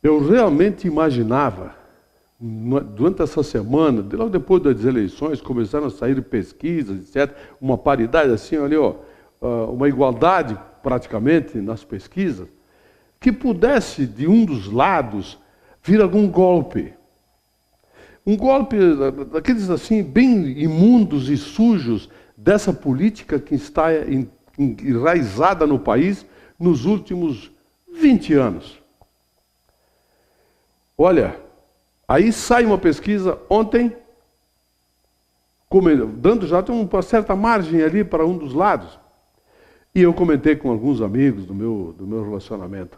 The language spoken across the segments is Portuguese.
Eu realmente imaginava, durante essa semana, logo depois das eleições, começaram a sair pesquisas, etc., uma paridade assim, ali, ó, uma igualdade praticamente nas pesquisas, que pudesse, de um dos lados, vir algum golpe. Um golpe daqueles assim, bem imundos e sujos dessa política que está enraizada no país nos últimos 20 anos. Olha, aí sai uma pesquisa ontem, dando já uma certa margem ali para um dos lados. E eu comentei com alguns amigos do meu relacionamento.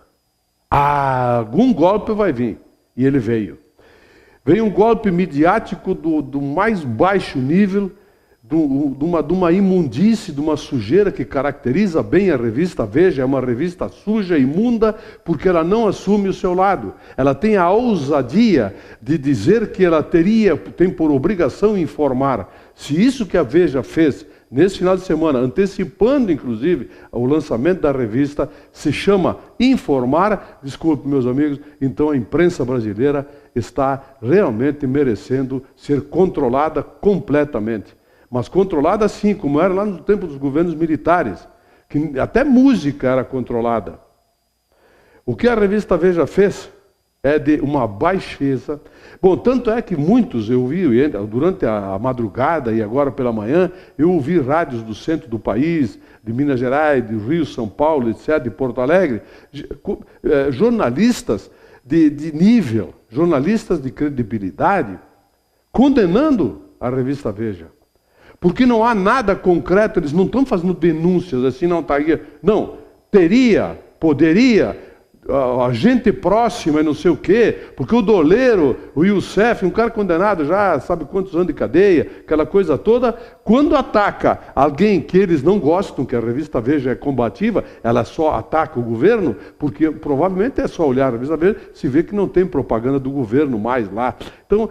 Algum golpe vai vir. E ele veio. Veio um golpe midiático do mais baixo nível, de uma imundície, de uma sujeira que caracteriza bem a revista Veja. É uma revista suja, imunda, porque ela não assume o seu lado. Ela tem a ousadia de dizer que ela tem por obrigação informar. Se isso que a Veja fez nesse final de semana, antecipando inclusive o lançamento da revista, se chama informar, desculpe meus amigos, então a imprensa brasileira está realmente merecendo ser controlada completamente. Mas controlada assim, como era lá no tempo dos governos militares, que até música era controlada. O que a revista Veja fez é de uma baixeza. Bom, tanto é que muitos, eu vi durante a madrugada e agora pela manhã, eu ouvi rádios do centro do país, de Minas Gerais, de Rio, São Paulo, etc., de Porto Alegre, jornalistas de nível, jornalistas de credibilidade, condenando a revista Veja. Porque não há nada concreto, eles não estão fazendo denúncias assim, não estaria. Não, teria, poderia, a gente próxima e não sei o quê, porque o doleiro, o Youssef, um cara condenado já, sabe quantos anos de cadeia, aquela coisa toda, quando ataca alguém que eles não gostam, que a revista Veja é combativa, ela só ataca o governo, porque provavelmente é só olhar a revista Veja, se vê que não tem propaganda do governo mais lá. Então,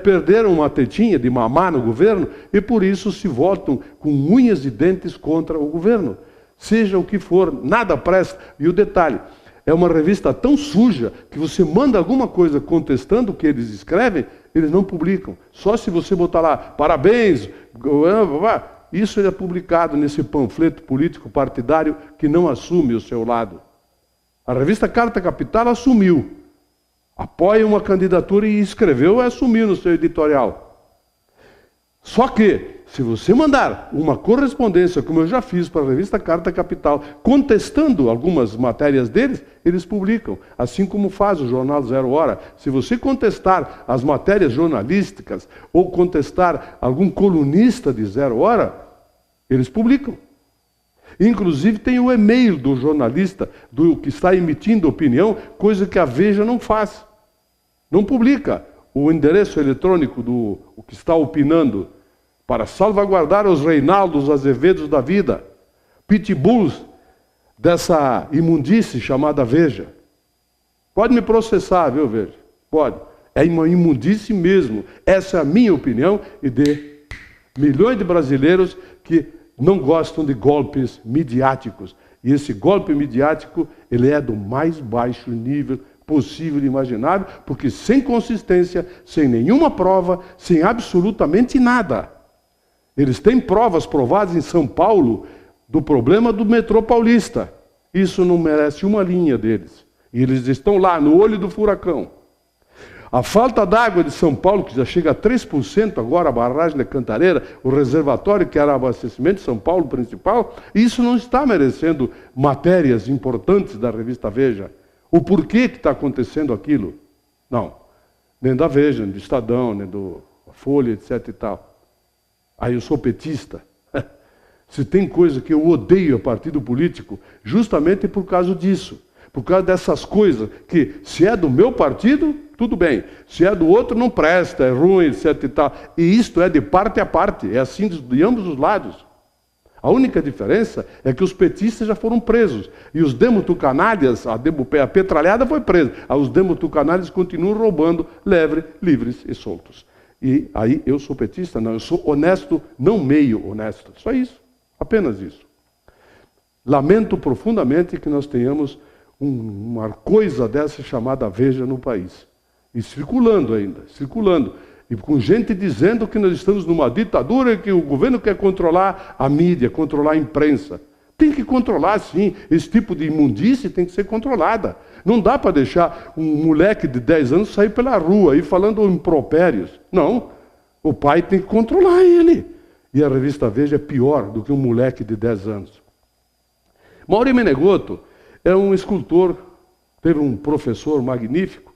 perderam uma tetinha de mamar no governo e por isso se voltam com unhas e dentes contra o governo. Seja o que for, nada presta. E o detalhe, é uma revista tão suja que você manda alguma coisa contestando o que eles escrevem, eles não publicam. Só se você botar lá, parabéns, isso é publicado nesse panfleto político partidário que não assume o seu lado. A revista Carta Capital assumiu. Apoia uma candidatura e escreveu e assumiu no seu editorial. Só que, se você mandar uma correspondência, como eu já fiz para a revista Carta Capital, contestando algumas matérias deles, eles publicam. Assim como faz o jornal Zero Hora. Se você contestar as matérias jornalísticas ou contestar algum colunista de Zero Hora, eles publicam. Inclusive tem o e-mail do jornalista, do que está emitindo opinião, coisa que a Veja não faz. Não publica o endereço eletrônico do que está opinando, para salvaguardar os Reinaldos Azevedos da vida, pitbulls dessa imundície chamada Veja. Pode me processar, viu, Veja? Pode. É uma imundície mesmo. Essa é a minha opinião e de milhões de brasileiros que não gostam de golpes midiáticos. E esse golpe midiático, ele é do mais baixo nível possível e imaginável, porque sem consistência, sem nenhuma prova, sem absolutamente nada. Eles têm provas provadas em São Paulo do problema do metrô paulista. Isso não merece uma linha deles. E eles estão lá, no olho do furacão. A falta d'água de São Paulo, que já chega a 3% agora, a barragem da Cantareira, o reservatório que era abastecimento de São Paulo principal, isso não está merecendo matérias importantes da revista Veja. O porquê que está acontecendo aquilo? Não. Nem da Veja, nem do Estadão, nem do Folha, etc. e tal. Aí eu sou petista. Se tem coisa que eu odeio a partido político, justamente por causa disso. Por causa dessas coisas que, se é do meu partido, tudo bem. Se é do outro, não presta, é ruim, etc. e tal. E isto é de parte a parte. É assim de ambos os lados. A única diferença é que os petistas já foram presos. E os demotucanalhas, a petralhada foi presa. Os demotucanalhas continuam roubando, livres e soltos. E aí eu sou petista? Não, eu sou honesto, não meio honesto. Só isso, apenas isso. Lamento profundamente que nós tenhamos uma coisa dessa chamada Veja no país. E circulando ainda, circulando. E com gente dizendo que nós estamos numa ditadura e que o governo quer controlar a mídia, controlar a imprensa. Tem que controlar, sim. Esse tipo de imundície tem que ser controlada. Não dá para deixar um moleque de 10 anos sair pela rua aí falando impropérios. Não. O pai tem que controlar ele. E a revista Veja é pior do que um moleque de 10 anos. Mauri Menegotto é um escultor, teve um professor magnífico,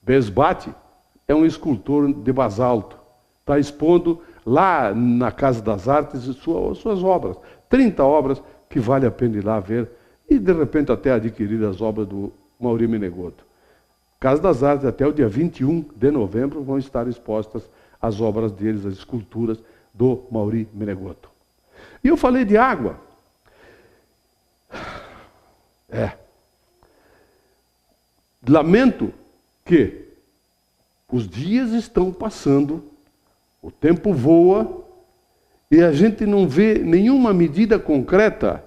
Besbate, é um escultor de basalto. Está expondo lá na Casa das Artes suas obras. 30 obras que vale a pena ir lá ver e, de repente, até adquirir as obras do Mauri Menegotto. Casa das Artes, até o dia 21 de novembro, vão estar expostas as obras deles, as esculturas do Mauri Menegotto. E eu falei de água. Lamento que os dias estão passando, o tempo voa, e a gente não vê nenhuma medida concreta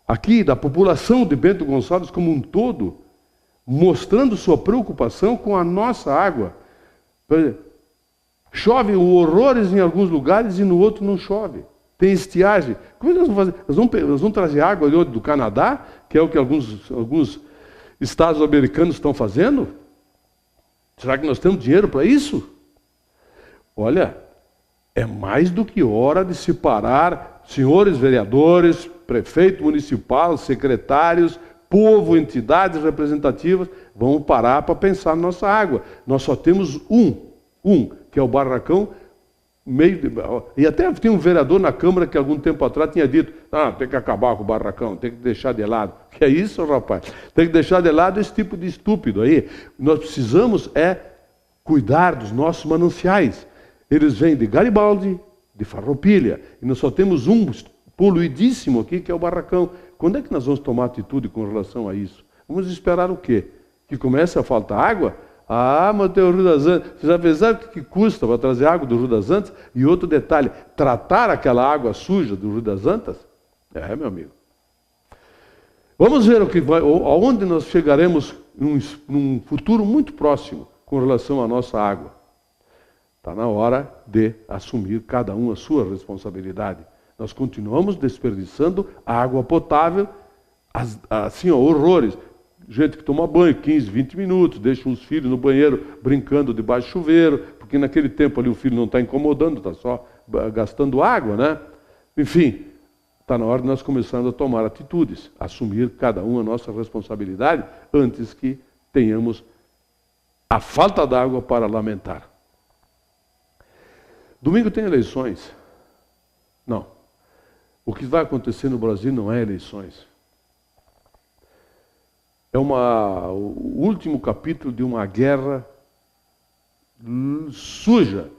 aqui da população de Bento Gonçalves como um todo, mostrando sua preocupação com a nossa água. Chove horrores em alguns lugares e no outro não chove. Tem estiagem. Como é que nós vamos fazer? Nós vamos trazer água do Canadá, que é o que alguns estados americanos estão fazendo? Será que nós temos dinheiro para isso? Olha, é mais do que hora de se parar, senhores vereadores, prefeito municipal, secretários, povo, entidades representativas, vamos parar para pensar na nossa água. Nós só temos que é o barracão, e até tem um vereador na Câmara que algum tempo atrás tinha dito, tem que acabar com o barracão, tem que deixar de lado. Que é isso, rapaz? Tem que deixar de lado esse tipo de estúpido aí. Nós precisamos cuidar dos nossos mananciais. Eles vêm de Garibaldi, de Farroupilha, e nós só temos um poluidíssimo aqui, que é o barracão. Quando é que nós vamos tomar atitude com relação a isso? Vamos esperar o quê? Que comece a faltar água? Mas tem o Rio das Antas. Você já pensaram o que custa para trazer água do Rio das Antas? E outro detalhe, tratar aquela água suja do Rio das Antas? Meu amigo. Vamos ver aonde nós chegaremos num futuro muito próximo com relação à nossa água. Está na hora de assumir cada um a sua responsabilidade. Nós continuamos desperdiçando água potável, assim, horrores. Gente que toma banho 15, 20 minutos, deixa os filhos no banheiro brincando debaixo do chuveiro, porque naquele tempo ali o filho não está incomodando, está só gastando água, né? Enfim, está na hora de nós começarmos a tomar atitudes, assumir cada um a nossa responsabilidade, antes que tenhamos a falta d'água para lamentar. Domingo tem eleições? Não. O que vai acontecer no Brasil não é eleições. É o último capítulo de uma guerra suja,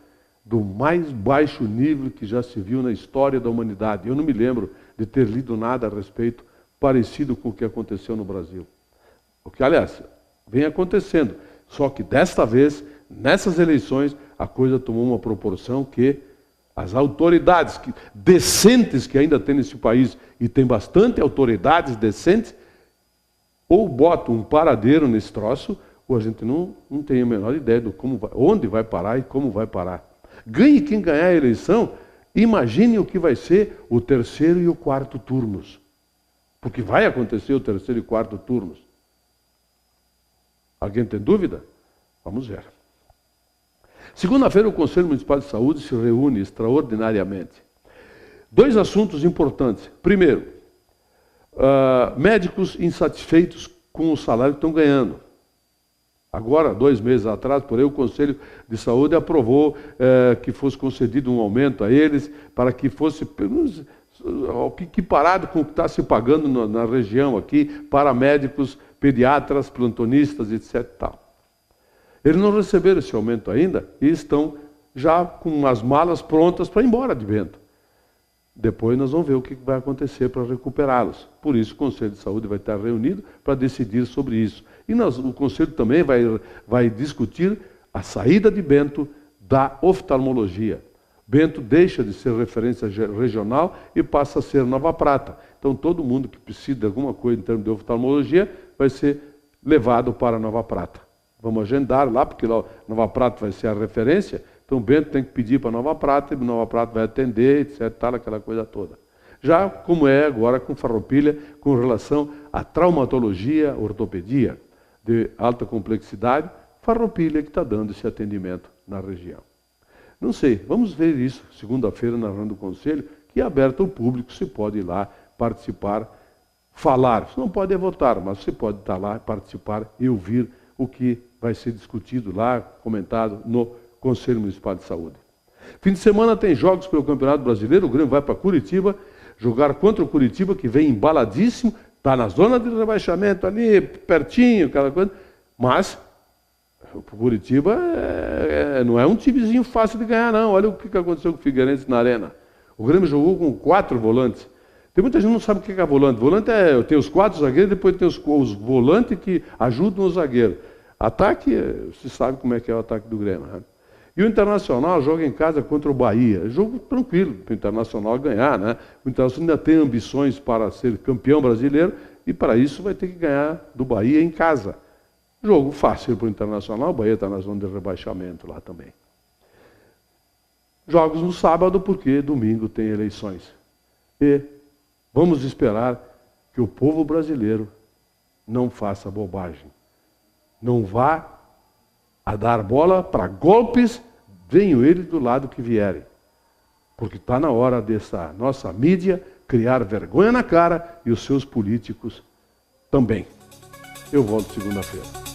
do mais baixo nível que já se viu na história da humanidade. Eu não me lembro de ter lido nada a respeito parecido com o que aconteceu no Brasil. O que, aliás, vem acontecendo. Só que desta vez, nessas eleições, a coisa tomou uma proporção que as autoridades decentes que ainda tem nesse país, e tem bastante autoridades decentes, ou botam um paradeiro nesse troço, ou a gente não tem a menor ideia de onde vai parar e como vai parar. Ganhe quem ganhar a eleição, imagine o que vai ser o terceiro e o quarto turnos. Porque vai acontecer o terceiro e quarto turnos. Alguém tem dúvida? Vamos ver. Segunda-feira, o Conselho Municipal de Saúde se reúne extraordinariamente. 2 assuntos importantes. Primeiro, médicos insatisfeitos com o salário que estão ganhando. Agora, 2 meses atrás, por aí, o Conselho de Saúde aprovou que fosse concedido um aumento a eles, para que fosse equiparado com o que está se pagando na região aqui, para médicos, pediatras, plantonistas, etc. Tal. Eles não receberam esse aumento ainda e estão já com as malas prontas para ir embora de Bento. Depois nós vamos ver o que vai acontecer para recuperá-los. Por isso o Conselho de Saúde vai estar reunido para decidir sobre isso. E o Conselho também vai discutir a saída de Bento da oftalmologia. Bento deixa de ser referência regional e passa a ser Nova Prata. Então todo mundo que precisa de alguma coisa em termos de oftalmologia vai ser levado para Nova Prata. Vamos agendar lá, porque lá Nova Prata vai ser a referência, então o Bento tem que pedir para Nova Prata, e Nova Prata vai atender, etc, tal, aquela coisa toda. Já como é agora com Farroupilha, com relação à traumatologia, ortopedia de alta complexidade, Farroupilha que está dando esse atendimento na região. Não sei, vamos ver isso segunda-feira na reunião do Conselho, que é aberta ao público, você pode ir lá participar, falar. Você não pode votar, mas você pode estar lá, participar e ouvir o que vai ser discutido lá, comentado no Conselho Municipal de Saúde. Fim de semana tem jogos pelo Campeonato Brasileiro, o Grêmio vai para Curitiba, jogar contra o Curitiba, que vem embaladíssimo, está na zona de rebaixamento ali, pertinho, aquela coisa, mas o Curitiba não é um timezinho fácil de ganhar, não. Olha o que aconteceu com o Figueirense na Arena. O Grêmio jogou com 4 volantes. Tem muita gente que não sabe o que é volante. Volante tem os 4 zagueiros, depois tem os volantes que ajudam o zagueiro. Ataque, você sabe como é que é o ataque do Grêmio, né? E o Internacional joga em casa contra o Bahia. Jogo tranquilo para o Internacional ganhar, né? O Internacional ainda tem ambições para ser campeão brasileiro e para isso vai ter que ganhar do Bahia em casa. Jogo fácil para o Internacional, o Bahia está na zona de rebaixamento lá também. Jogos no sábado, porque domingo tem eleições. E vamos esperar que o povo brasileiro não faça bobagem. Não vá a dar bola para golpes, venham eles do lado que vierem. Porque está na hora dessa nossa mídia criar vergonha na cara e os seus políticos também. Eu volto segunda-feira.